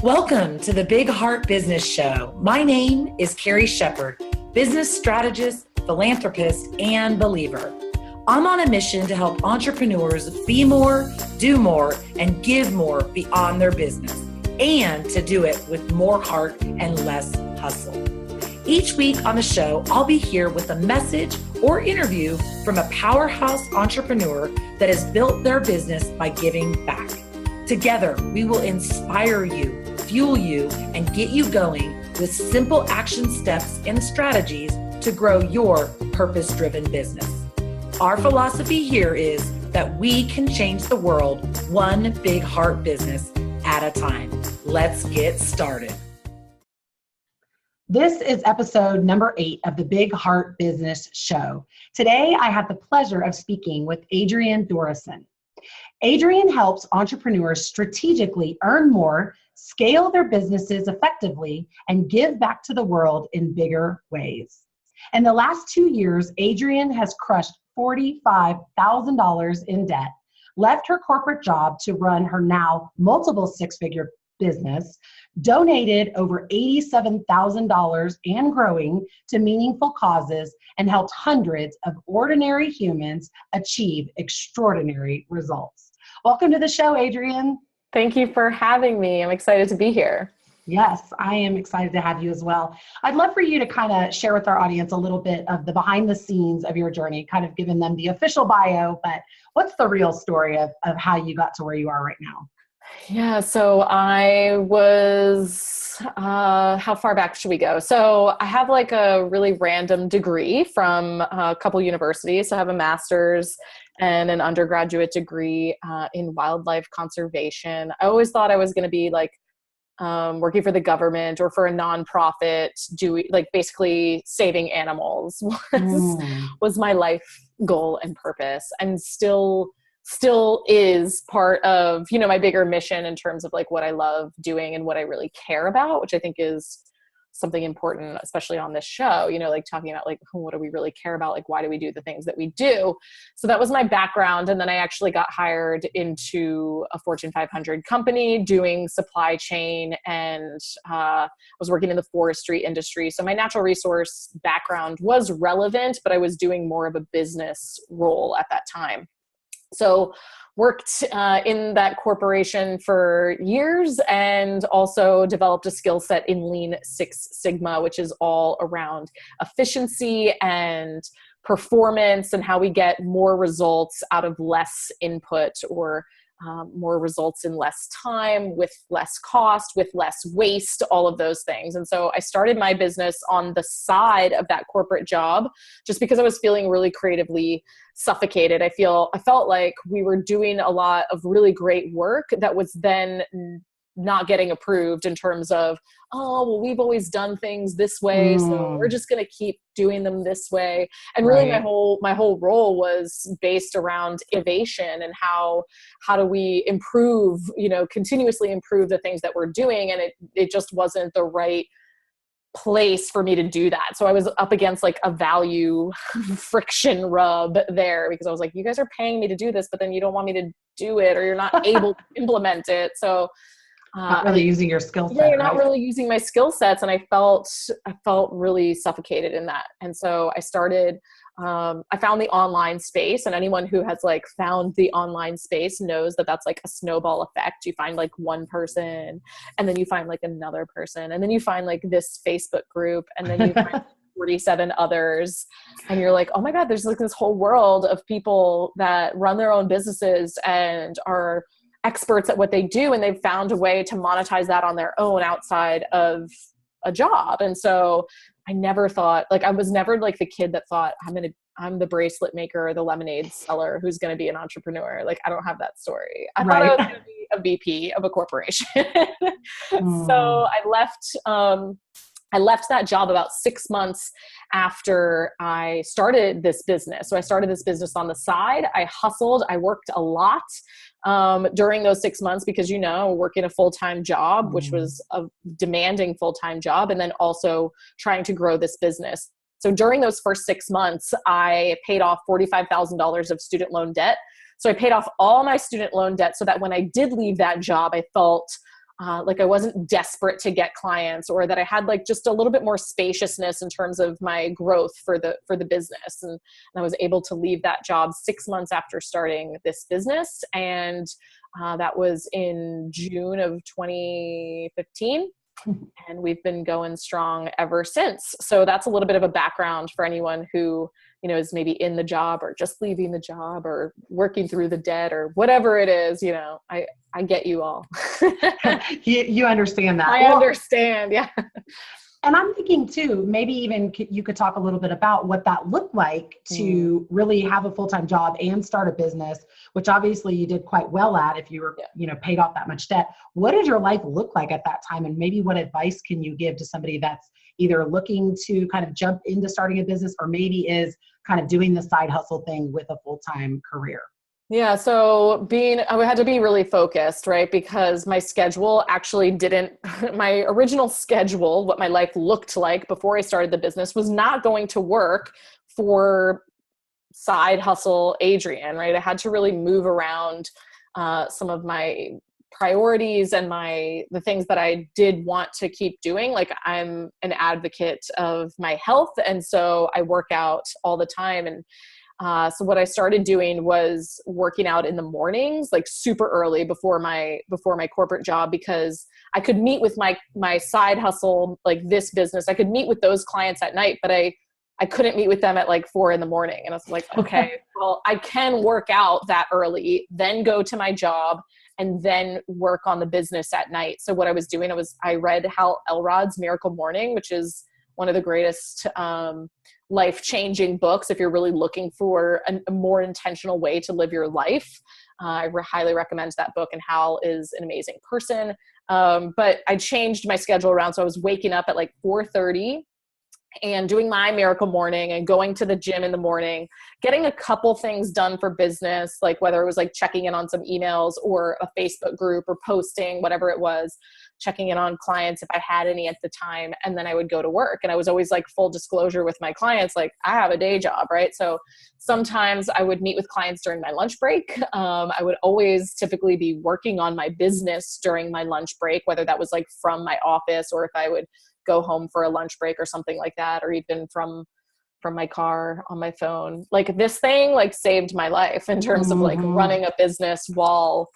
Welcome to the Big Heart Business Show. My name is Carrie Shepard, business strategist, philanthropist, and believer. I'm on a mission to help entrepreneurs be more, do more, and give more beyond their business, and to do it with more heart and less hustle. Each week on the show, I'll be here with a message or interview from a powerhouse entrepreneur that has built their business by giving back. Together, we will inspire you, fuel you, and get you going with simple action steps and strategies to grow your purpose-driven business. Our philosophy here is that we can change the world one big heart business at a time. Let's get started. This is episode number 8 of the Big Heart Business Show. Today, I have the pleasure of speaking with Adrienne Dorison. Adrienne helps entrepreneurs strategically earn more, scale their businesses effectively, and give back to the world in bigger ways. In the last 2 years, Adrienne has crushed $45,000 in debt, left her corporate job to run her now multiple six-figure business, donated over $87,000 and growing to meaningful causes, and helped hundreds of ordinary humans achieve extraordinary results. Welcome to the show, Adrienne. Thank you for having me. I'm excited to be here. Yes, I am excited to have you as well. I'd love for you to kind of share with our audience a little bit of the behind the scenes of your journey, kind of giving them the official bio, but what's the real story of how you got to where you are right now? Yeah, so I was, how far back should we go? So I have like a really random degree from a couple universities. So I have a master's and an undergraduate degree in wildlife conservation. I always thought I was going to be like working for the government or for a nonprofit, doing like basically saving animals was my life goal and purpose, and still is part of, my bigger mission in terms of like what I love doing and what I really care about, which I think is something important, especially on this show, like talking about like, what do we really care about? Like, why do we do the things that we do? So that was my background. And then I actually got hired into a Fortune 500 company doing supply chain, and I was working in the forestry industry. So my natural resource background was relevant, but I was doing more of a business role at that time. So worked in that corporation for years, and also developed a skill set in Lean Six Sigma, which is all around efficiency and performance and how we get more results out of less input, or more results in less time, with less cost, with less waste, all of those things. And so I started my business on the side of that corporate job just because I was feeling really creatively suffocated. I felt like we were doing a lot of really great work that was then not getting approved in terms of, oh, well, we've always done things this way, so we're just going to keep doing them this way. And really my whole role was based around innovation and how do we improve, continuously improve the things that we're doing. And it just wasn't the right place for me to do that. So I was up against like a value friction rub there, because I was like, you guys are paying me to do this, but then you don't want me to do it, or you're not able to implement it. So not really using your skill set. Yeah, you're not really using my skill sets. And I felt really suffocated in that. And so I started, I found the online space, and anyone who has like found the online space knows that that's like a snowball effect. You find like one person, and then you find like another person, and then you find like this Facebook group, and then you find 47 others. And you're like, oh my God, there's like this whole world of people that run their own businesses and are experts at what they do, and they've found a way to monetize that on their own outside of a job. And so I never thought, like, I was never like the kid that thought I'm the bracelet maker or the lemonade seller who's going to be an entrepreneur. Like, I don't have that story. I thought I was going to be a VP of a corporation. So I left that job about 6 months after I started this business. So I started this business on the side. I hustled. I worked a lot during those 6 months because, working a full-time job, which was a demanding full-time job, and then also trying to grow this business. So during those first 6 months, I paid off $45,000 of student loan debt. So I paid off all my student loan debt so that when I did leave that job, I felt like I wasn't desperate to get clients, or that I had like just a little bit more spaciousness in terms of my growth for the business. And I was able to leave that job 6 months after starting this business. And that was in June of 2015. And we've been going strong ever since. So that's a little bit of a background for anyone who, is maybe in the job or just leaving the job or working through the debt or whatever it is. I get you all. You understand that. I understand. Yeah. And I'm thinking too, maybe even you could talk a little bit about what that looked like to really have a full-time job and start a business, which obviously you did quite well at if you were, paid off that much debt. What did your life look like at that time? And maybe what advice can you give to somebody that's either looking to kind of jump into starting a business or maybe is kind of doing the side hustle thing with a full-time career? Yeah. So I had to be really focused, right? Because my schedule actually my original schedule, what my life looked like before I started the business, was not going to work for side hustle Adrienne, right? I had to really move around some of my priorities and the things that I did want to keep doing. Like, I'm an advocate of my health. And so I work out all the time. And so what I started doing was working out in the mornings, like super early before my corporate job, because I could meet with my side hustle, like this business. I could meet with those clients at night, but I couldn't meet with them at like 4 a.m. And I was like, okay, well, I can work out that early, then go to my job and then work on the business at night. So what I was doing, I read Hal Elrod's Miracle Morning, which is one of the greatest life-changing books if you're really looking for a more intentional way to live your life. I highly recommend that book, and Hal is an amazing person. But I changed my schedule around. So I was waking up at like 4:30 and doing my Miracle Morning and going to the gym in the morning, getting a couple things done for business, like whether it was like checking in on some emails or a Facebook group or posting, whatever it was, checking in on clients if I had any at the time. And then I would go to work. And I was always like full disclosure with my clients, like I have a day job, right? So sometimes I would meet with clients during my lunch break. I would always typically be working on my business during my lunch break, whether that was like from my office or if I would go home for a lunch break or something like that, or even from my car on my phone. Like, this thing like saved my life in terms of like running a business while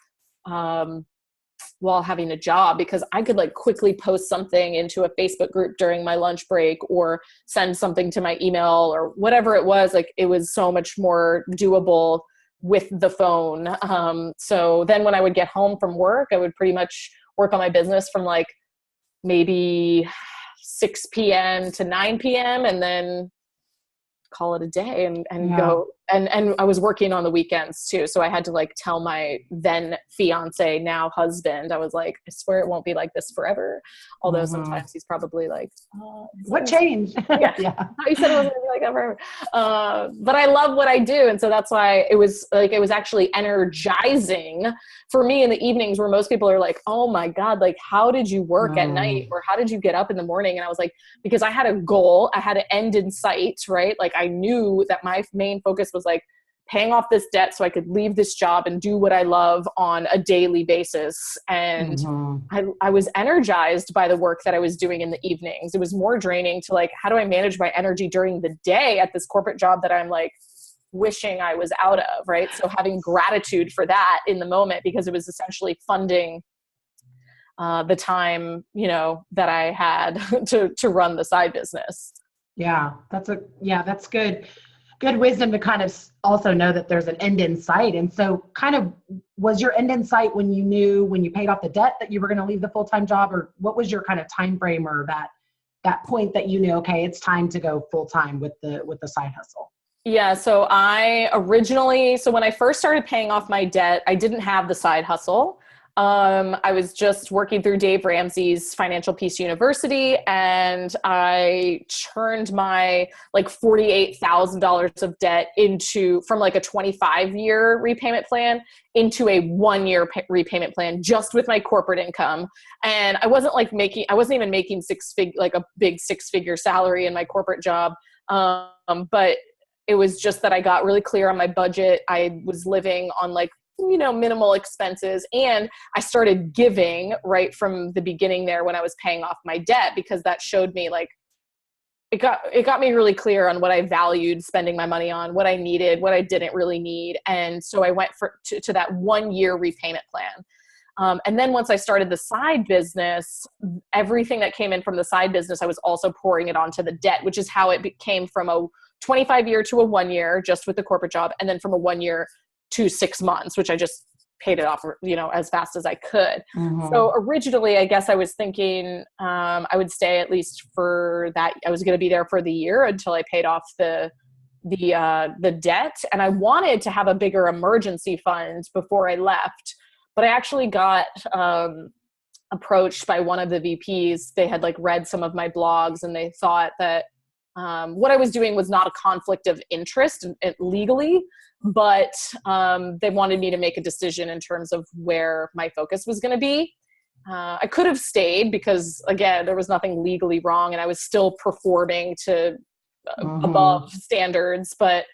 having a job, because I could like quickly post something into a Facebook group during my lunch break or send something to my email or whatever it was. Like, it was so much more doable with the phone. So then when I would get home from work, I would pretty much work on my business from like maybe 6 p.m. to 9 p.m. and then call it a day and go. And I was working on the weekends too. So I had to like tell my then fiance, now husband, I was like, I swear it won't be like this forever. Although sometimes he's probably like, what changed? Yeah. He said it wasn't gonna be like that forever. But I love what I do. And so that's why it was actually energizing for me in the evenings, where most people are like, oh my God, like, how did you work at night? Or how did you get up in the morning? And I was like, because I had a goal, I had an end in sight, right? Like, I knew that my main focus was like paying off this debt so I could leave this job and do what I love on a daily basis. And I was energized by the work that I was doing in the evenings. It was more draining to like, how do I manage my energy during the day at this corporate job that I'm like wishing I was out of, right? So having gratitude for that in the moment, because it was essentially funding the time, that I had to run the side business. Yeah, that's good. Good wisdom to kind of also know that there's an end in sight. And so kind of, was your end in sight when you paid off the debt that you were going to leave the full-time job, or what was your kind of time frame, or that point that okay, it's time to go full-time with the side hustle? Yeah. So when I first started paying off my debt, I didn't have the side hustle. I was just working through Dave Ramsey's Financial Peace University, and I turned my like $48,000 of debt from like a 25-year repayment plan into a 1-year repayment plan, just with my corporate income. And I wasn't even making like a big 6-figure salary in my corporate job. But it was just that I got really clear on my budget. I was living on like minimal expenses. And I started giving right from the beginning there when I was paying off my debt, because that showed me like, it got me really clear on what I valued spending my money on, what I needed, what I didn't really need. And so I went to that 1 year repayment plan. And then once I started the side business, everything that came in from the side business, I was also pouring it onto the debt, which is how it became from a 25-year to a 1 year just with the corporate job. And then from a 1 year to 6 months, which I just paid it off, as fast as I could. Mm-hmm. So originally, I guess I was thinking I would stay at least for that. I was going to be there for the year until I paid off the debt. And I wanted to have a bigger emergency fund before I left. But I actually got approached by one of the VPs. They had like read some of my blogs, and they thought that what I was doing was not a conflict of interest legally, but they wanted me to make a decision in terms of where my focus was going to be. I could have stayed because, again, there was nothing legally wrong, and I was still performing to above standards, but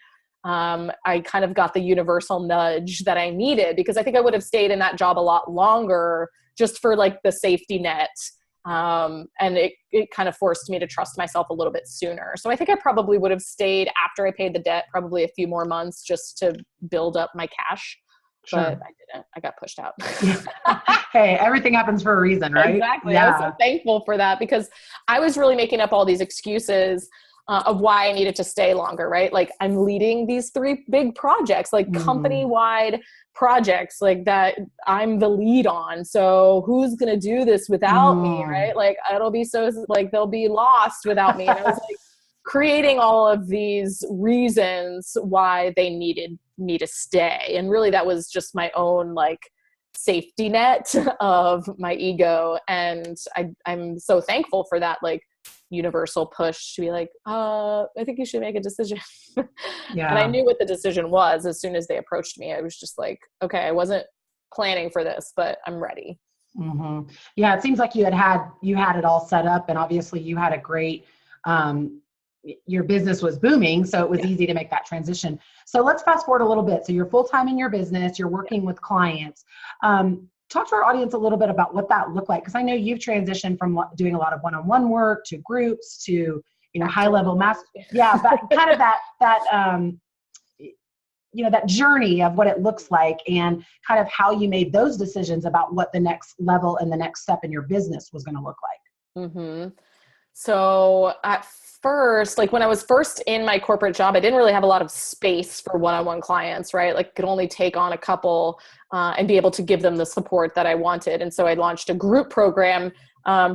I kind of got the universal nudge that I needed, because I think I would have stayed in that job a lot longer just for like the safety net. And it kind of forced me to trust myself a little bit sooner. So I think I probably would have stayed after I paid the debt, probably a few more months just to build up my cash. Sure. But I didn't. I got pushed out. Hey, everything happens for a reason, right? Exactly. Yeah. I was so thankful for that, because I was really making up all these excuses of why I needed to stay longer, right? Like, I'm leading these 3 big projects, like company-wide projects, like that I'm the lead on. So who's going to do this without me, right? Like, it'll be so, like, they'll be lost without me. And I was like creating all of these reasons why they needed me to stay. And really that was just my own like safety net of my ego. And I'm so thankful for that, like, universal push to be like, I think you should make a decision. Yeah. And I knew what the decision was as soon as they approached me. I was just like, okay, I wasn't planning for this, but I'm ready. Mm-hmm. Yeah. It seems like you had it all set up, and obviously you had a great, your business was booming. So it was easy to make that transition. So let's fast forward a little bit. So you're full-time in your business, you're working with clients. Talk to our audience a little bit about what that looked like. Cause I know you've transitioned from doing a lot of one-on-one work to groups to, high-level master. Yeah. But kind of that journey of what it looks like, and kind of how you made those decisions about what the next level and the next step in your business was going to look like. Mm-hmm. So at first, like when I was first in my corporate job, I didn't really have a lot of space for one-on-one clients, right? Like, could only take on a couple and be able to give them the support that I wanted. And so I launched a group program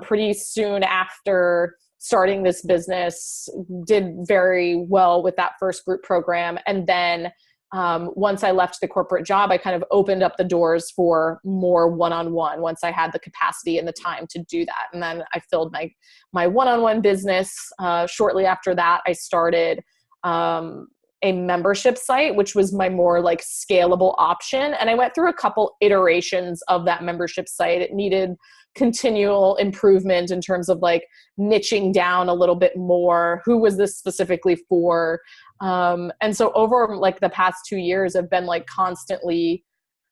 pretty soon after starting this business, did very well with that first group program. And then once I left the corporate job, I kind of opened up the doors for more one-on-one once I had the capacity and the time to do that. And then I filled my one-on-one business. Shortly after that, I started a membership site, which was my more like scalable option. And I went through a couple iterations of that membership site. It needed continual improvement in terms of like niching down a little bit more. Who was this specifically for? And so over like the past 2 years, I've been like constantly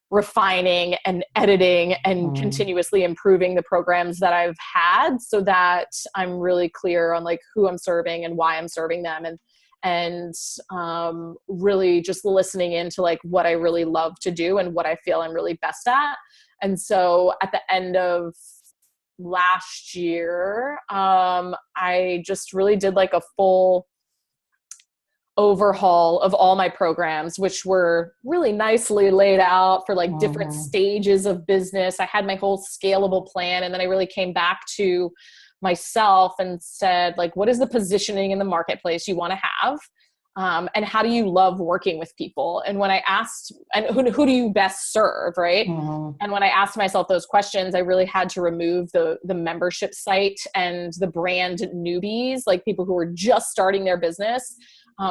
refining and editing and continuously improving the programs that I've had, so that I'm really clear on like who I'm serving and why I'm serving them, and really just listening into like what I really love to do and what I feel I'm really best at. And so at the end of last year, I just really did like a full overhaul of all my programs, which were really nicely laid out for like different stages of business. I had my whole scalable plan, and then I really came back to myself and said, like, what is the positioning in the marketplace you want to have? And how do you love working with people? And when I asked, and who do you best serve, right? And when I asked myself those questions, I really had to remove the membership site and the brand newbies, like people who were just starting their business.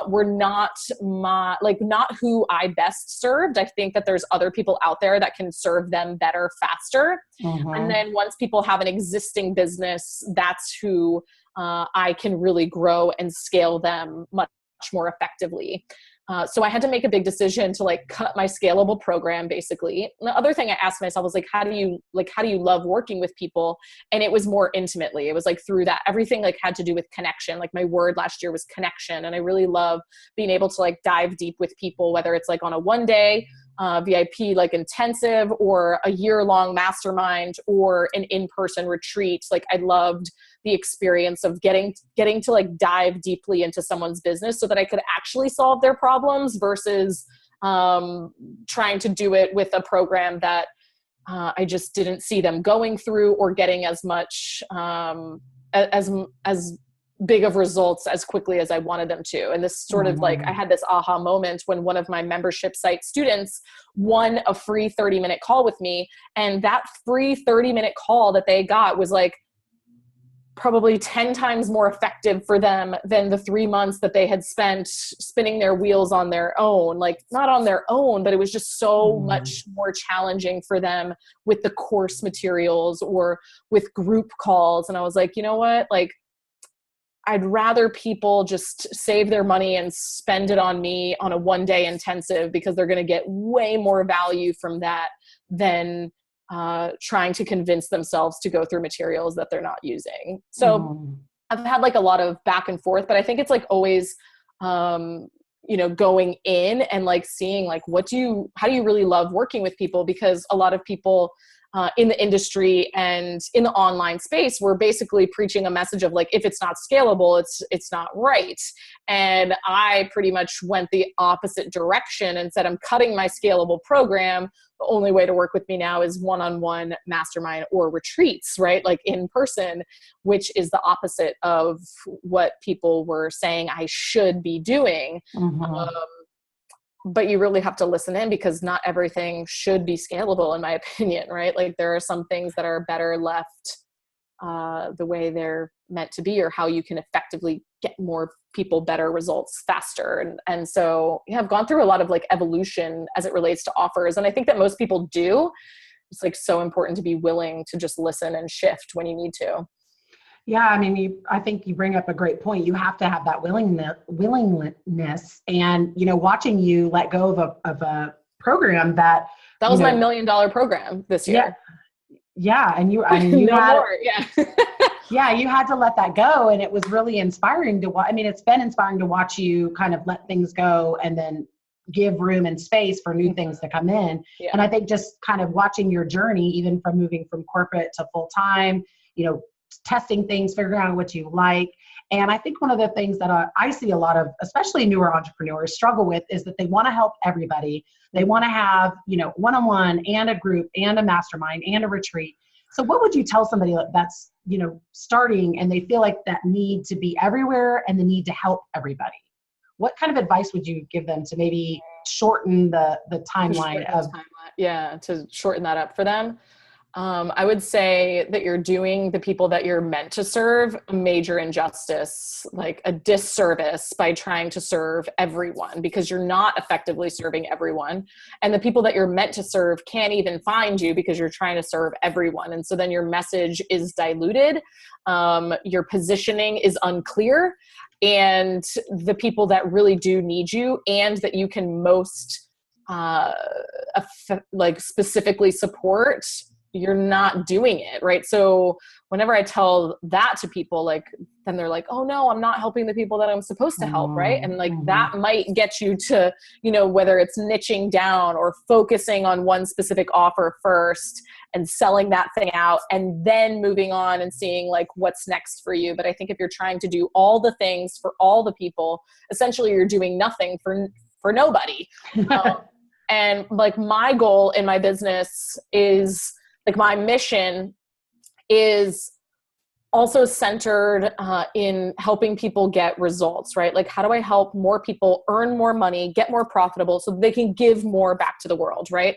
Were not not who I best served. I think that there's other people out there that can serve them better, faster. And then once people have an existing business, that's who I can really grow and scale them much more effectively. So I had to make a big decision to like cut my scalable program basically. And the other thing I asked myself was like, how do you love working with people? And it was more intimately. It was like through that, everything like had to do with connection. Like my word last year was connection. And I really love being able to like dive deep with people, whether it's like on a 1-day VIP like intensive or a year-long mastermind or an in-person retreat. Like I loved the experience of getting to like dive deeply into someone's business so that I could actually solve their problems versus trying to do it with a program that I just didn't see them going through or getting as much as big of results as quickly as I wanted them to. And this sort of like, I had this aha moment when one of my membership site students won a free 30-minute call with me. And that free 30-minute call that they got was like probably 10 times more effective for them than the 3 months that they had spent spinning their wheels on their own. Like not on their own, but it was just so much more challenging for them with the course materials or with group calls. And I was like, you know what? Like, I'd rather people just save their money and spend it on me on a 1-day intensive because they're going to get way more value from that than trying to convince themselves to go through materials that they're not using. So I've had like a lot of back and forth, but I think it's like always, going in and like seeing like, how do you really love working with people? Because a lot of people in the industry and in the online space, we're basically preaching a message of like, if it's not scalable, it's not right. And I pretty much went the opposite direction and said, I'm cutting my scalable program. The only way to work with me now is one-on-one mastermind or retreats, right? Like in person, which is the opposite of what people were saying I should be doing. But you really have to listen in because not everything should be scalable, in my opinion, right? Like there are some things that are better left the way they're meant to be, or how you can effectively get more people better results faster. And so I've gone through a lot of like evolution as it relates to offers. And I think that most people do. It's like so important to be willing to just listen and shift when you need to. Yeah, I mean, I think you bring up a great point. You have to have that willingness, and watching you let go of a program that was my $1 million program this year. Yeah, and you no had more. Yeah. yeah, you had to let that go, and it was really inspiring to watch. I mean, it's been inspiring to watch you kind of let things go and then give room and space for new things to come in. Yeah. And I think just kind of watching your journey, even from moving from corporate to full time, testing things, figuring out what you like. And I think one of the things that I see a lot of, especially newer entrepreneurs, struggle with is that they want to help everybody. They want to have, one-on-one and a group and a mastermind and a retreat. So what would you tell somebody that's, starting and they feel like that need to be everywhere and the need to help everybody? What kind of advice would you give them to maybe shorten the timeline to shorten that up for them? I would say that you're doing the people that you're meant to serve a major injustice, like a disservice, by trying to serve everyone, because you're not effectively serving everyone. And the people that you're meant to serve can't even find you because you're trying to serve everyone. And so then your message is diluted. Your positioning is unclear, and the people that really do need you and that you can most specifically support, you're not doing it, right? So whenever I tell that to people, then they're like, oh no, I'm not helping the people that I'm supposed to help, right? And that might get you to, whether it's niching down or focusing on one specific offer first and selling that thing out and then moving on and seeing what's next for you. But I think if you're trying to do all the things for all the people, essentially you're doing nothing for nobody. And my goal in my business is, my mission is also centered in helping people get results, right? How do I help more people earn more money, get more profitable so they can give more back to the world, right?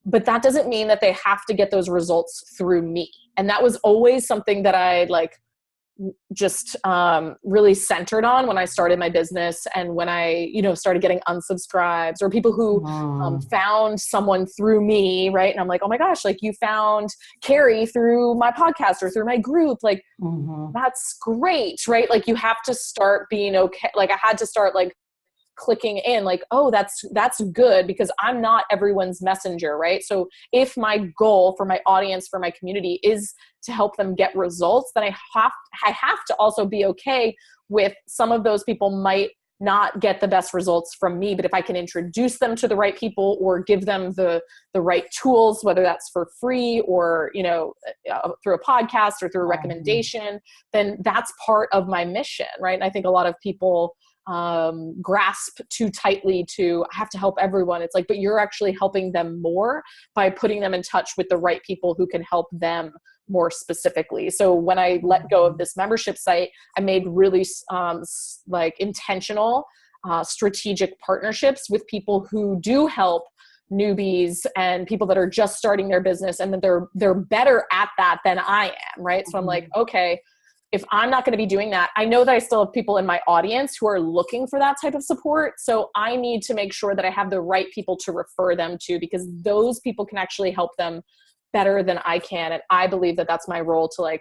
But that doesn't mean that they have to get those results through me. And that was always something that I just really centered on when I started my business, and when I, started getting unsubscribes, or people who found someone through me, right? And I'm like, oh my gosh, you found Carrie through my podcast or through my group, that's great, right? You have to start being okay. I had to start clicking in like, oh, that's good, because I'm not everyone's messenger, right? So if my goal for my audience, for my community is to help them get results, then I have to also be okay with some of those people might not get the best results from me. But if I can introduce them to the right people or give them the right tools, whether that's for free or, through a podcast or through a recommendation, then that's part of my mission, right? And I think a lot of people grasp too tightly to, I have to help everyone. It's like, but you're actually helping them more by putting them in touch with the right people who can help them more specifically. So when I let go of this membership site, I made really intentional, strategic partnerships with people who do help newbies and people that are just starting their business, and that they're better at that than I am, right? So I'm like, okay, if I'm not going to be doing that, I know that I still have people in my audience who are looking for that type of support. So I need to make sure that I have the right people to refer them to, because those people can actually help them better than I can. And I believe that that's my role, to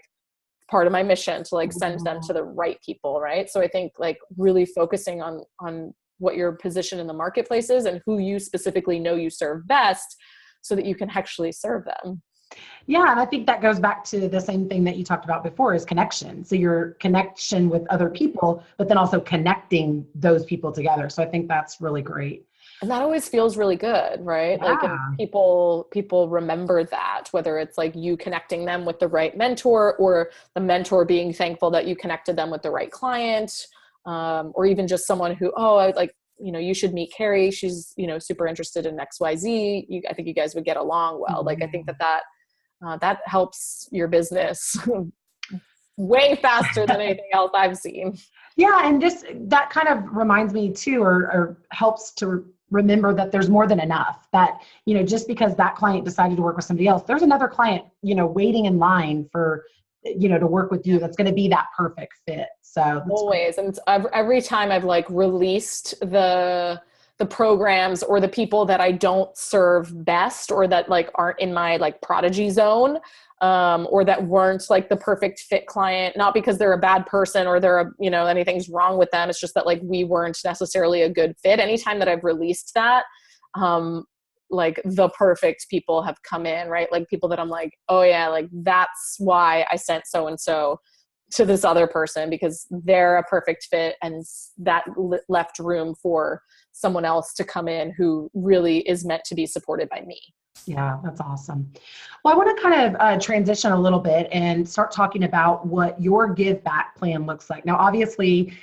part of my mission, to send them to the right people. Right. So I think really focusing on what your position in the marketplace is and who you specifically know you serve best, so that you can actually serve them. Yeah. And I think that goes back to the same thing that you talked about before, is connection. So your connection with other people, but then also connecting those people together. So I think that's really great. And that always feels really good, right? Yeah. And people remember that, whether it's you connecting them with the right mentor, or the mentor being thankful that you connected them with the right client, or even just someone who, you should meet Carrie. She's, super interested in XYZ. I think you guys would get along well. I think that helps your business way faster than anything else I've seen. Yeah. And just that kind of reminds me too, or helps to remember that there's more than enough, that, just because that client decided to work with somebody else, there's another client, waiting in line for, to work with you. That's going to be that perfect fit. So always. And every time I've released the programs or the people that I don't serve best, or that aren't in my prodigy zone, or that weren't the perfect fit client, not because they're a bad person or they're anything's wrong with them. It's just that we weren't necessarily a good fit. Anytime that I've released that, the perfect people have come in, right? People that I'm oh yeah, that's why I sent so-and-so to this other person, because they're a perfect fit, and that left room for someone else to come in who really is meant to be supported by me. Yeah, that's awesome. Well, I want to kind of transition a little bit and start talking about what your give back plan looks like. Now, obviously,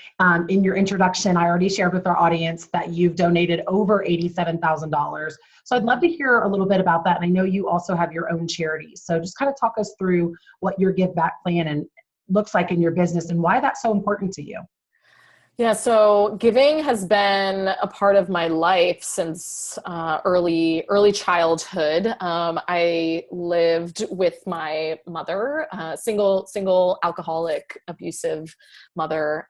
in your introduction, I already shared with our audience that you've donated over $87,000. So I'd love to hear a little bit about that. And I know you also have your own charity. So just kind of talk us through what your give back plan and looks like in your business and why that's so important to you. Yeah, so giving has been a part of my life since early childhood. I lived with my mother, single alcoholic, abusive mother,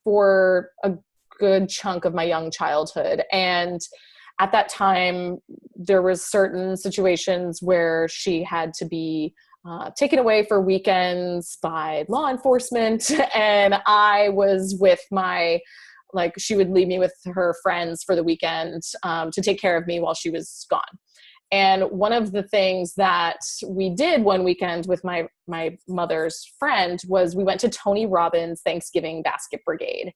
for a good chunk of my young childhood. And at that time, there was certain situations where she had to be taken away for weekends by law enforcement. And I was with she would leave me with her friends for the weekend to take care of me while she was gone. And one of the things that we did one weekend with my mother's friend was we went to Tony Robbins' Thanksgiving Basket Brigade.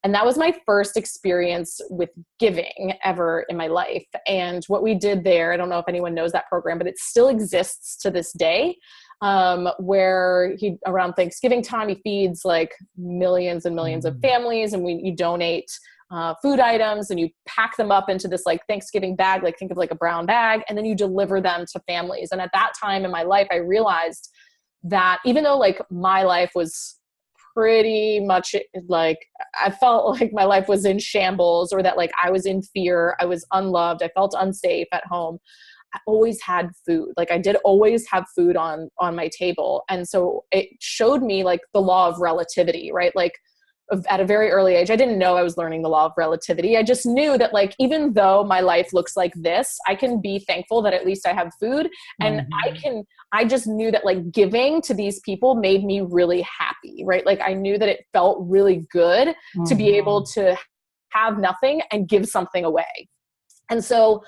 And that was my first experience with giving ever in my life. And what we did there, I don't know if anyone knows that program, but it still exists to this day, where around Thanksgiving time, he feeds millions and millions of families, and you donate food items, and you pack them up into this Thanksgiving bag, think of a brown bag, and then you deliver them to families. And at that time in my life, I realized that even though my life was pretty much I felt like my life was in shambles, or that I was in fear, I was unloved, I felt unsafe at home, I always had food. I did always have food on my table. And so it showed me the law of relativity, right? At a very early age, I didn't know I was learning the law of relativity. I just knew that even though my life looks like this, I can be thankful that at least I have food. And I just knew that giving to these people made me really happy, right? I knew that it felt really good to be able to have nothing and give something away. And so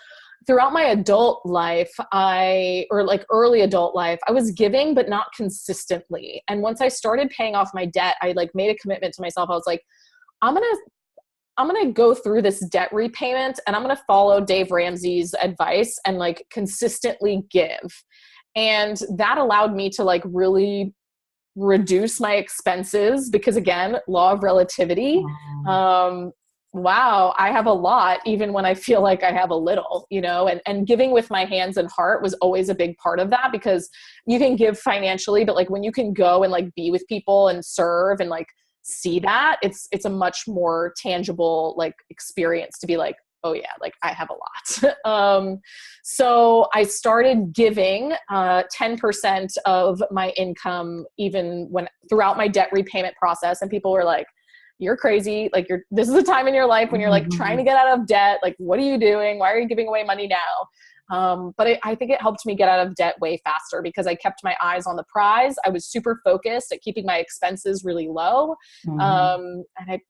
throughout my adult life, early adult life, I was giving, but not consistently. And once I started paying off my debt, I like made a commitment to myself. I was like, I'm going to go through this debt repayment and I'm going to follow Dave Ramsey's advice and like consistently give. And that allowed me to like really reduce my expenses because again, law of relativity. Wow, I have a lot, even when I feel like I have a little, and giving with my hands and heart was always a big part of that, because you can give financially, but like when you can go and like be with people and serve and like see that, it's a much more tangible like experience to be like, oh yeah, like I have a lot. So I started giving 10% of my income, even when throughout my debt repayment process, and people were like, you're crazy. Like this is a time in your life when you're like trying to get out of debt. Like, what are you doing? Why are you giving away money now? But I think it helped me get out of debt way faster because I kept my eyes on the prize. I was super focused at keeping my expenses really low. And I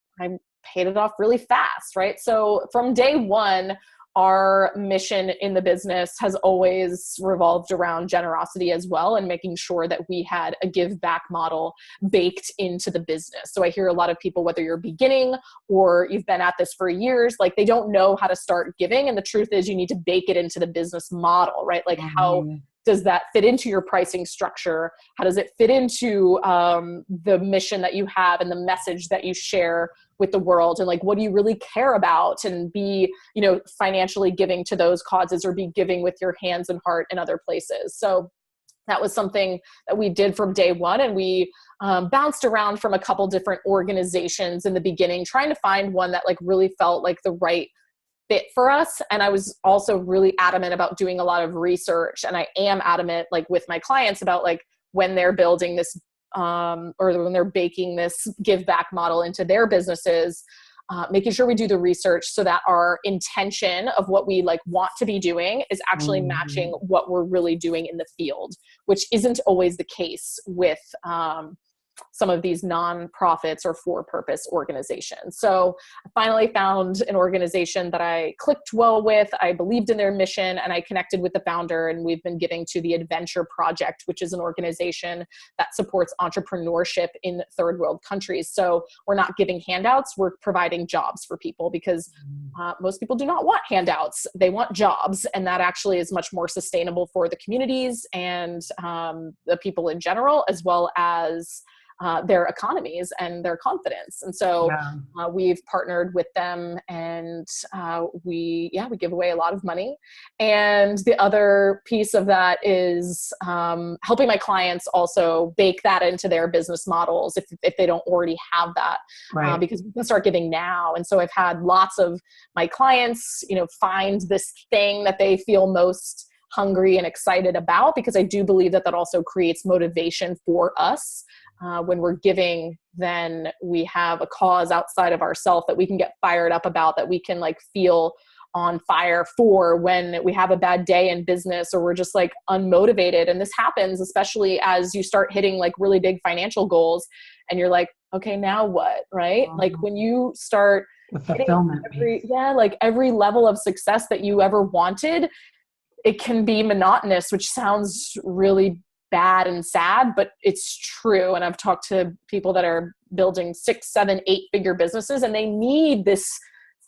paid it off really fast, right? So from day one, our mission in the business has always revolved around generosity as well, and making sure that we had a give back model baked into the business. So I hear a lot of people, whether you're beginning or you've been at this for years, like they don't know how to start giving. And the truth is you need to bake it into the business model, right? Like how does that fit into your pricing structure? How does it fit into the mission that you have and the message that you share with the world? And like, what do you really care about? And be, financially giving to those causes, or be giving with your hands and heart in other places. So that was something that we did from day one. And we bounced around from a couple different organizations in the beginning, trying to find one that like really felt like the right fit for us. And I was also really adamant about doing a lot of research. And I am adamant, like with my clients, about like when they're building this or when they're baking this give back model into their businesses, making sure we do the research so that our intention of what we like want to be doing is actually matching what we're really doing in the field, which isn't always the case with some of these nonprofits or for-purpose organizations. So I finally found an organization that I clicked well with. I believed in their mission, and I connected with the founder, and we've been giving to the Adventure Project, which is an organization that supports entrepreneurship in third world countries. So we're not giving handouts, we're providing jobs for people, because most people do not want handouts. They want jobs, and that actually is much more sustainable for the communities and the people in general, as well as their economies and their confidence. And so we've partnered with them, and we give away a lot of money. And the other piece of that is helping my clients also bake that into their business models if they don't already have that, because we can start giving now. And so I've had lots of my clients, find this thing that they feel most hungry and excited about, because I do believe that also creates motivation for us. When we're giving, then we have a cause outside of ourselves that we can get fired up about, that we can like feel on fire for when we have a bad day in business, or we're just like unmotivated. And this happens especially as you start hitting like really big financial goals, and you're like, okay, now what? Right? Like when you start the fulfillment, every level of success that you ever wanted, it can be monotonous, which sounds really bad and sad, but it's true. And I've talked to people that are building 6, 7, 8-figure businesses, and they need this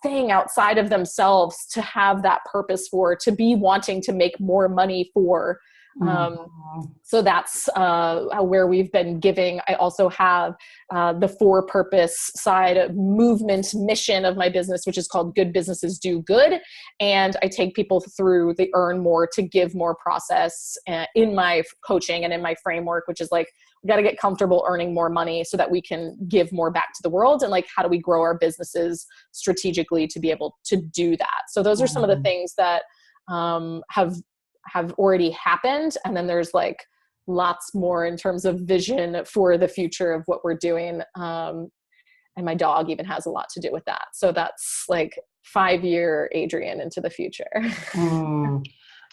thing outside of themselves to have that purpose for, to be wanting to make more money for. So that's where we've been giving. I also have the for-purpose side of movement mission of my business, which is called Good Businesses Do Good. And I take people through the earn more to give more process in my coaching and in my framework, which is like, we got to get comfortable earning more money so that we can give more back to the world. And like, how do we grow our businesses strategically to be able to do that? So those are some of the things that have already happened. And then there's like lots more in terms of vision for the future of what we're doing. And my dog even has a lot to do with that. So that's like 5-year Adrienne into the future.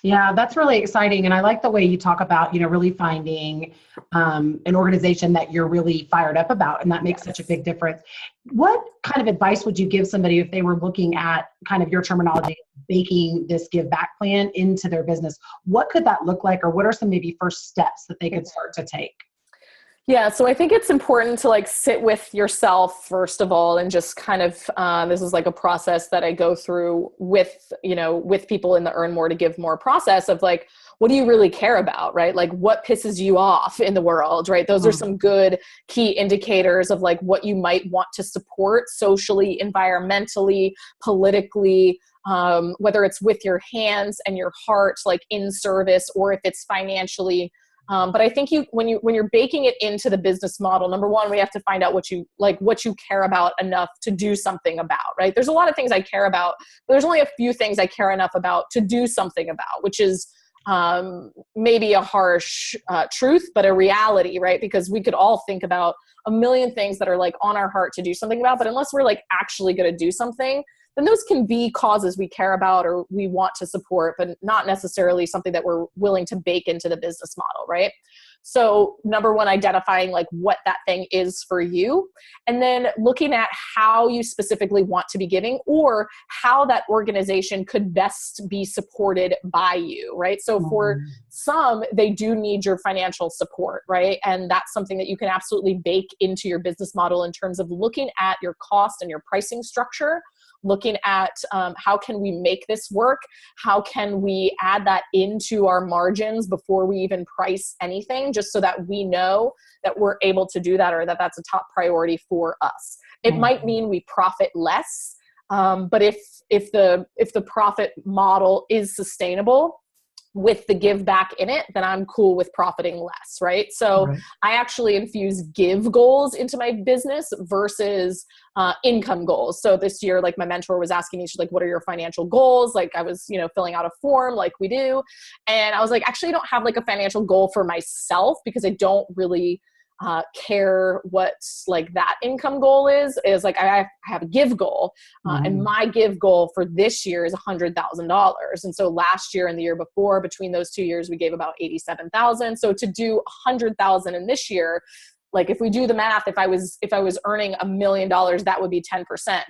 Yeah, that's really exciting. And I like the way you talk about, really finding an organization that you're really fired up about. And that makes such a big difference. What kind of advice would you give somebody if they were looking at kind of your terminology, baking this give back plan into their business? What could that look like? Or what are some maybe first steps that they could start to take? Yeah, so I think it's important to like sit with yourself first of all, and just kind of this is like a process that I go through with with people in the Earn More to Give More process of like, what do you really care about, right? Like what pisses you off in the world, right? Those are some good key indicators of like what you might want to support socially, environmentally, politically, whether it's with your hands and your heart, like in service, or if it's financially. But I think when you're baking it into the business model, number one, we have to find out what you care about enough to do something about, right? There's a lot of things I care about, but there's only a few things I care enough about to do something about, which is maybe a harsh truth, but a reality, right? Because we could all think about a million things that are like on our heart to do something about, but unless we're like actually going to do something, then those can be causes we care about or we want to support, but not necessarily something that we're willing to bake into the business model, right? So number one, identifying like what that thing is for you, and then looking at how you specifically want to be giving or how that organization could best be supported by you, right? So for some, they do need your financial support, right? And that's something that you can absolutely bake into your business model in terms of looking at your cost and your pricing structure, looking at how can we make this work? How can we add that into our margins before we even price anything, just so that we know that we're able to do that, or that that's a top priority for us. It might mean we profit less, but if the profit model is sustainable with the give back in it, then I'm cool with profiting less, right? So I actually infuse give goals into my business versus income goals. So this year, like my mentor was asking me, she's like, what are your financial goals? Like I was, filling out a form like we do. And I was like, actually, I don't have like a financial goal for myself because I don't really care what like that income goal is like I have a give goal and my give goal for this year is $100,000. And so last year and the year before, between those 2 years, we gave about 87,000. So to do 100,000 in this year, like if we do the math, if I was earning $1 million, that would be 10%.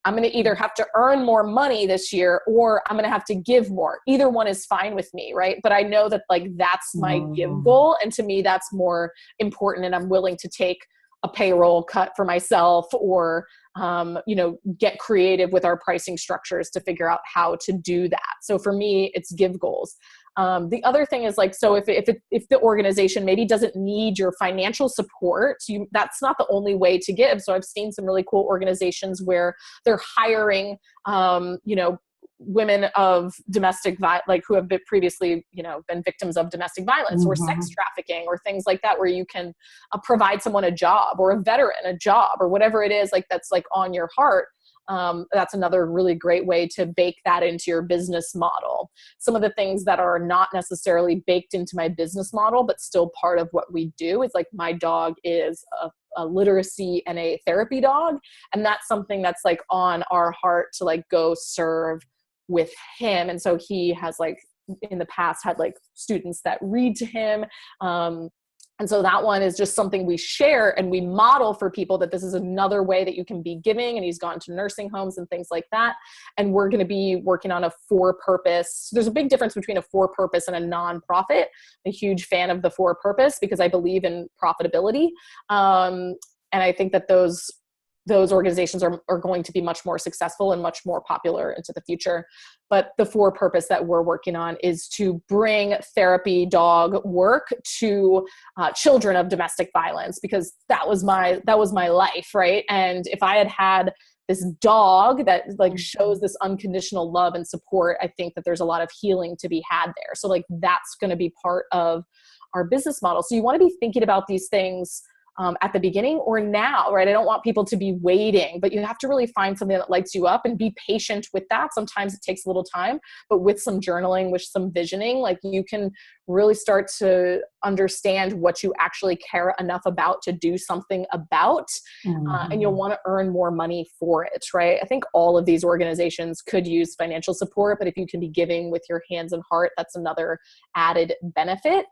I'm going to either have to earn more money this year or I'm going to have to give more. Either one is fine with me, right? But I know that like that's my give goal. And to me, that's more important. And I'm willing to take a payroll cut for myself or, get creative with our pricing structures to figure out how to do that. So for me, it's give goals. The other thing is like, so if the organization maybe doesn't need your financial support, that's not the only way to give. So I've seen some really cool organizations where they're hiring, women of domestic like who have been previously, been victims of domestic violence or sex trafficking or things like that, where you can provide someone a job or a veteran a job or whatever it is like that's like on your heart. That's another really great way to bake that into your business model. Some of the things that are not necessarily baked into my business model, but still part of what we do is like my dog is a literacy and a therapy dog. And that's something that's like on our heart to like go serve with him. And so he has like in the past had like students that read to him. And so that one is just something we share and we model for people that this is another way that you can be giving. And he's gone to nursing homes and things like that. And we're going to be working on a for-purpose. There's a big difference between a for-purpose and a nonprofit. I'm a huge fan of the for-purpose because I believe in profitability. And I think that those organizations are going to be much more successful and much more popular into the future. But the for-purpose that we're working on is to bring therapy dog work to children of domestic violence, because that was my life, right? And if I had this dog that like shows this unconditional love and support, I think that there's a lot of healing to be had there. So like that's going to be part of our business model. So you want to be thinking about these things at the beginning or now, right? I don't want people to be waiting, but you have to really find something that lights you up and be patient with that. Sometimes it takes a little time, but with some journaling, with some visioning, like you can really start to understand what you actually care enough about to do something about, and you'll want to earn more money for it, right? I think all of these organizations could use financial support, but if you can be giving with your hands and heart, that's another added benefit.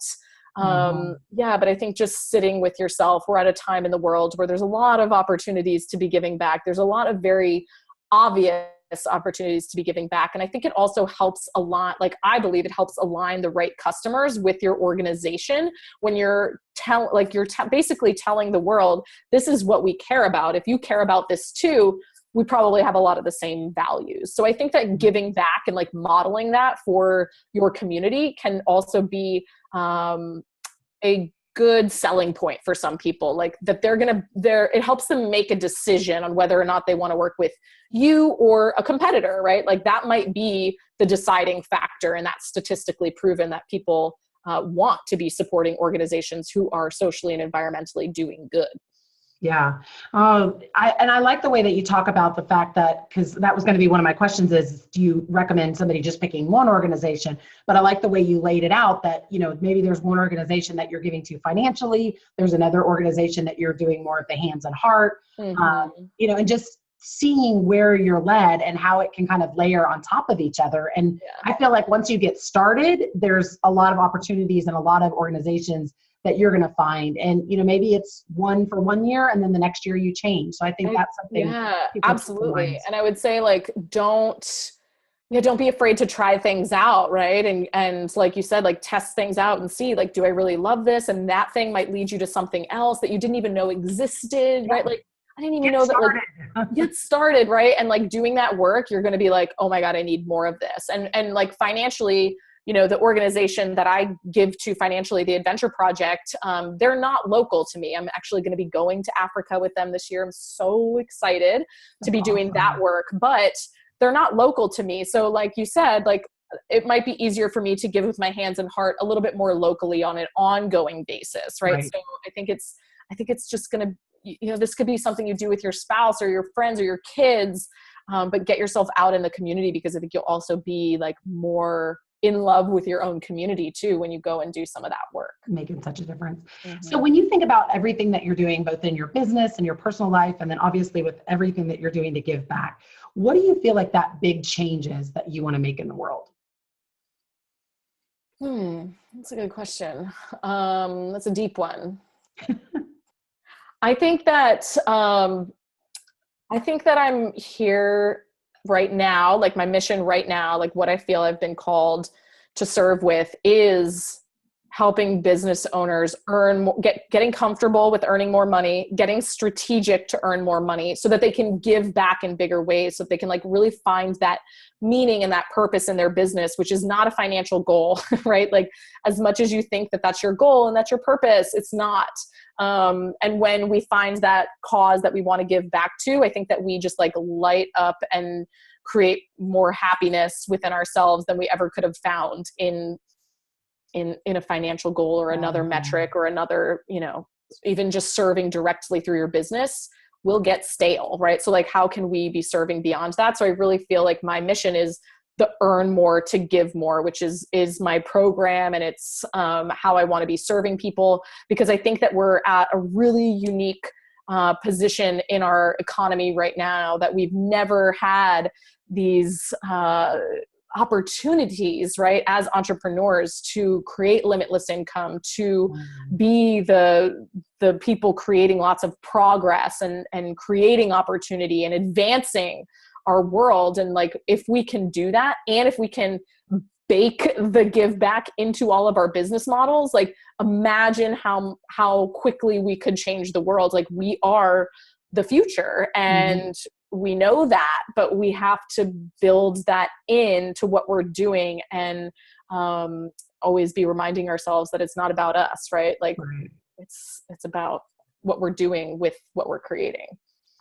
Yeah, but I think just sitting with yourself, we're at a time in the world where there's a lot of opportunities to be giving back. There's a lot of very obvious opportunities to be giving back. And I think it also helps a lot. Like, I believe it helps align the right customers with your organization when you're basically telling the world, this is what we care about. If you care about this too, we probably have a lot of the same values. So I think that giving back and like modeling that for your community can also be a good selling point for some people, like that it helps them make a decision on whether or not they want to work with you or a competitor, right? Like that might be the deciding factor, and that's statistically proven that people want to be supporting organizations who are socially and environmentally doing good. Yeah. I like the way that you talk about the fact that, because that was going to be one of my questions is, do you recommend somebody just picking one organization? But I like the way you laid it out that, maybe there's one organization that you're giving to financially. There's another organization that you're doing more of the hands and heart, and just seeing where you're led and how it can kind of layer on top of each other. And I feel like once you get started, there's a lot of opportunities and a lot of organizations that you're going to find. And, maybe it's one for 1 year and then the next year you change. So I think that's something. Yeah, absolutely. And I would say like, don't be afraid to try things out. Right. And like you said, like test things out and see, like, do I really love this? And that thing might lead you to something else that you didn't even know existed. Right. Like, I didn't even know that, like, get started. Right. And like doing that work, you're going to be like, oh my God, I need more of this. And like financially, the organization that I give to financially, the Adventure Project, they're not local to me. I'm actually going to be going to Africa with them this year. I'm so excited to be doing that work, but they're not local to me. So like you said, like it might be easier for me to give with my hands and heart a little bit more locally on an ongoing basis. Right. So I think it's just going to, this could be something you do with your spouse or your friends or your kids, but get yourself out in the community, because I think you'll also be like more in love with your own community too when you go and do some of that work. Making such a difference. So when you think about everything that you're doing, both in your business and your personal life, and then obviously with everything that you're doing to give back, what do you feel like that big change is that you want to make in the world? That's a good question. That's a deep one. I think that I'm here right now, like my mission right now, like what I feel I've been called to serve with is helping business owners earn more, getting comfortable with earning more money, getting strategic to earn more money so that they can give back in bigger ways, so that they can like really find that meaning and that purpose in their business, which is not a financial goal, right? Like as much as you think that that's your goal and that's your purpose, it's not. And when we find that cause that we want to give back to, I think that we just like light up and create more happiness within ourselves than we ever could have found in a financial goal or another metric or another, even just serving directly through your business will get stale, right? So like, how can we be serving beyond that? So I really feel like my mission is the earn more to give more, which is my program. And it's how I want to be serving people, because I think that we're at a really unique position in our economy right now that we've never had these opportunities, right, as entrepreneurs to create limitless income, to be the people creating lots of progress and creating opportunity and advancing our world. And like, if we can do that, and if we can bake the give back into all of our business models, like imagine how quickly we could change the world. Like we are the future, and we know that, but we have to build that into what we're doing, and always be reminding ourselves that it's not about us, right? Like it's about what we're doing with what we're creating.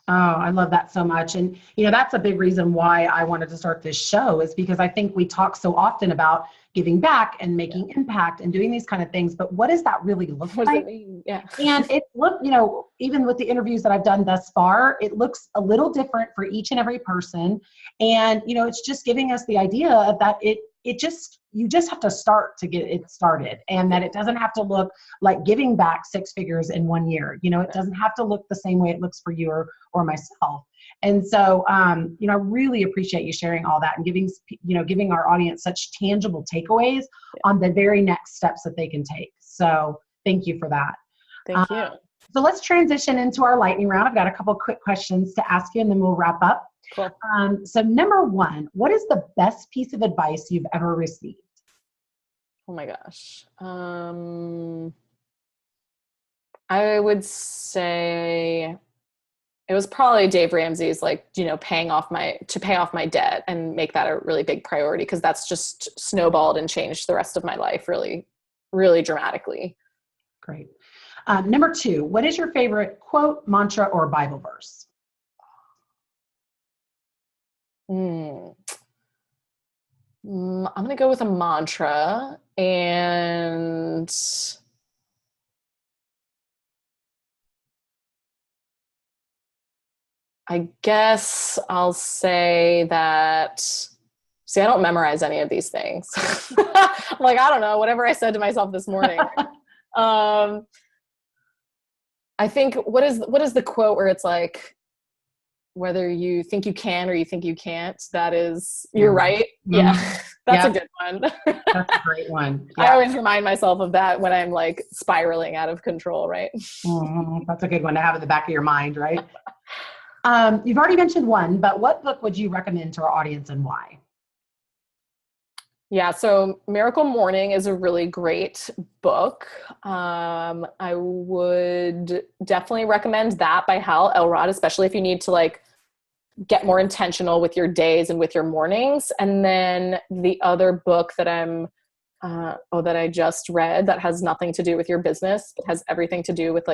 Oh, I love that so much. And, that's a big reason why I wanted to start this show, is because I think we talk so often about giving back and making impact and doing these kind of things. But what does that really look What does like? it mean? Yeah. And even with the interviews that I've done thus far, it looks a little different for each and every person. And, it's just giving us the idea that you just have to start to get it started, and that it doesn't have to look like giving back 6 figures in 1 year. It doesn't have to look the same way it looks for you or myself. And so, I really appreciate you sharing all that and giving our audience such tangible takeaways on the very next steps that they can take. So thank you for that. Thank you. So let's transition into our lightning round. I've got a couple quick questions to ask you, and then we'll wrap up. Cool. So number 1, what is the best piece of advice you've ever received? Oh my gosh. I would say it was probably Dave Ramsey's, paying off my debt and make that a really big priority, because that's just snowballed and changed the rest of my life really, really dramatically. Great. Number 2, what is your favorite quote, mantra, or Bible verse? I'm going to go with a mantra, and I guess I'll say that, see, I don't memorize any of these things. I'm like, I don't know, whatever I said to myself this morning. I think, what is the quote where it's like, whether you think you can or you think you can't, that is, you're right. Mm-hmm. Yeah. That's a good one. That's a great one. Yeah. I always remind myself of that when I'm spiraling out of control, right? Mm-hmm. That's a good one to have in the back of your mind, right? You've already mentioned one, but what book would you recommend to our audience, and why? Yeah, so Miracle Morning is a really great book. I would definitely recommend that by Hal Elrod, especially if you need to get more intentional with your days and with your mornings. And then the other book that that I just read, that has nothing to do with your business, but has everything to do with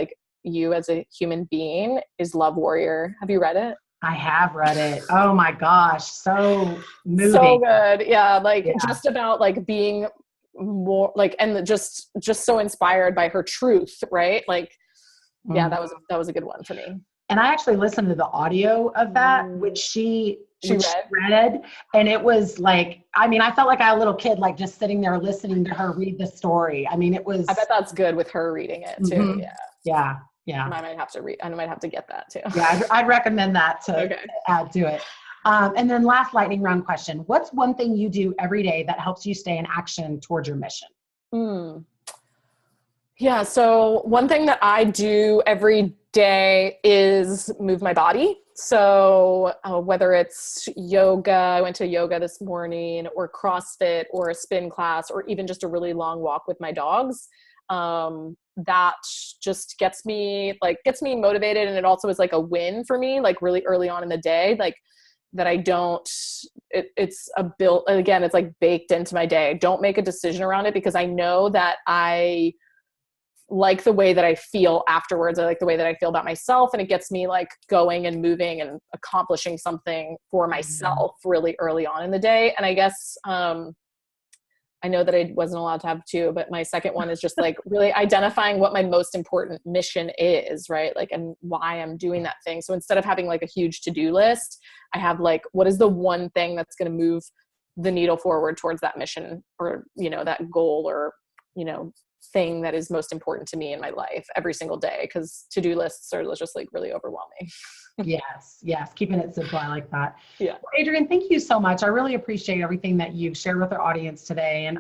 you as a human being, is Love Warrior. Have you read it? I have read it. Oh my gosh. So moving. So good. Yeah. Just about being more and just so inspired by her truth. Right. Yeah, that was a good one for me. And I actually listened to the audio of that, which she read. And it was I felt like I had a little kid, just sitting there listening to her read the story. I bet that's good with her reading it too. Mm-hmm. Yeah. Yeah. I might have to get that too. Yeah. I'd recommend that to add to it. And then last lightning round question. What's one thing you do every day that helps you stay in action towards your mission? Yeah. So one thing that I do every day is move my body. So whether it's yoga, I went to yoga this morning, or CrossFit, or a spin class, or even just a really long walk with my dogs. That just gets me motivated. And it also is a win for me, really early on in the day, that I don't, it's baked into my day. I don't make a decision around it, because I know that I like the way that I feel afterwards. I like the way that I feel about myself, and it gets me going and moving and accomplishing something for myself really early on in the day. And I guess, I know that I wasn't allowed to have 2, but my second one is just really identifying what my most important mission is, right? And why I'm doing that thing. So instead of having a huge to-do list, I have what is the one thing that's going to move the needle forward towards that mission, or, that goal, or, thing that is most important to me in my life every single day, because to-do lists are just really overwhelming. Yes. Keeping it simple. I like that. Yeah. Well, Adrienne, thank you so much. I really appreciate everything that you've shared with our audience today. And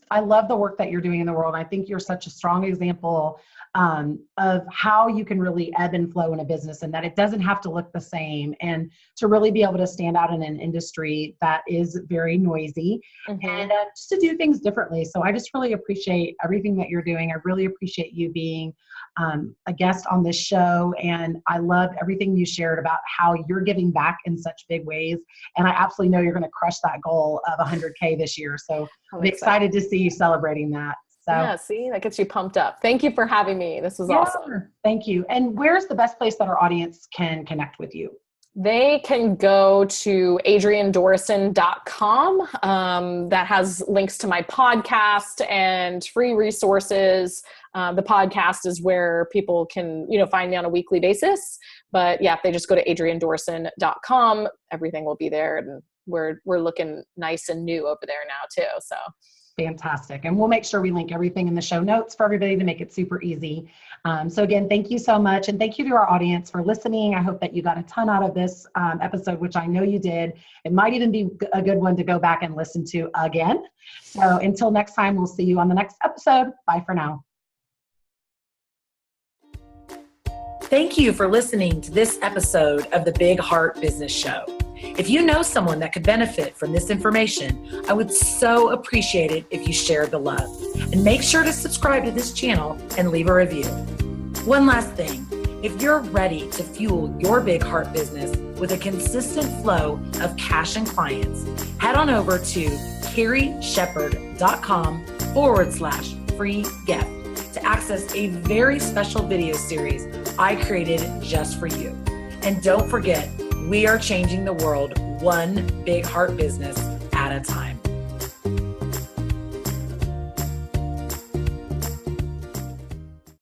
I love the work that you're doing in the world. I think you're such a strong example of how you can really ebb and flow in a business, and that it doesn't have to look the same, and to really be able to stand out in an industry that is very noisy, and just to do things differently. So I just really appreciate everything that you're doing. I really appreciate you being a guest on this show, and I loved everything you shared about how you're giving back in such big ways. And I absolutely know you're going to crush that goal of 100K this year. So I'm excited to see you celebrating that. So yeah, see, that gets you pumped up. Thank you for having me. This was awesome. Thank you. And where's the best place that our audience can connect with you? They can go to adriendorison.com. That has links to my podcast and free resources. The podcast is where people can, find me on a weekly basis. But yeah, if they just go to adriendorison.com, everything will be there. And we're looking nice and new over there now too. So fantastic. And we'll make sure we link everything in the show notes for everybody to make it super easy. So again, thank you so much. And thank you to our audience for listening. I hope that you got a ton out of this episode, which I know you did. It might even be a good one to go back and listen to again. So until next time, we'll see you on the next episode. Bye for now. Thank you for listening to this episode of the Big Heart Business Show. If you know someone that could benefit from this information, I would so appreciate it if you shared the love. And make sure to subscribe to this channel and leave a review. One last thing, if you're ready to fuel your big heart business with a consistent flow of cash and clients, head on over to carrieshepard.com/free gift to access a very special video series I created just for you. And don't forget, we are changing the world one big heart business at a time.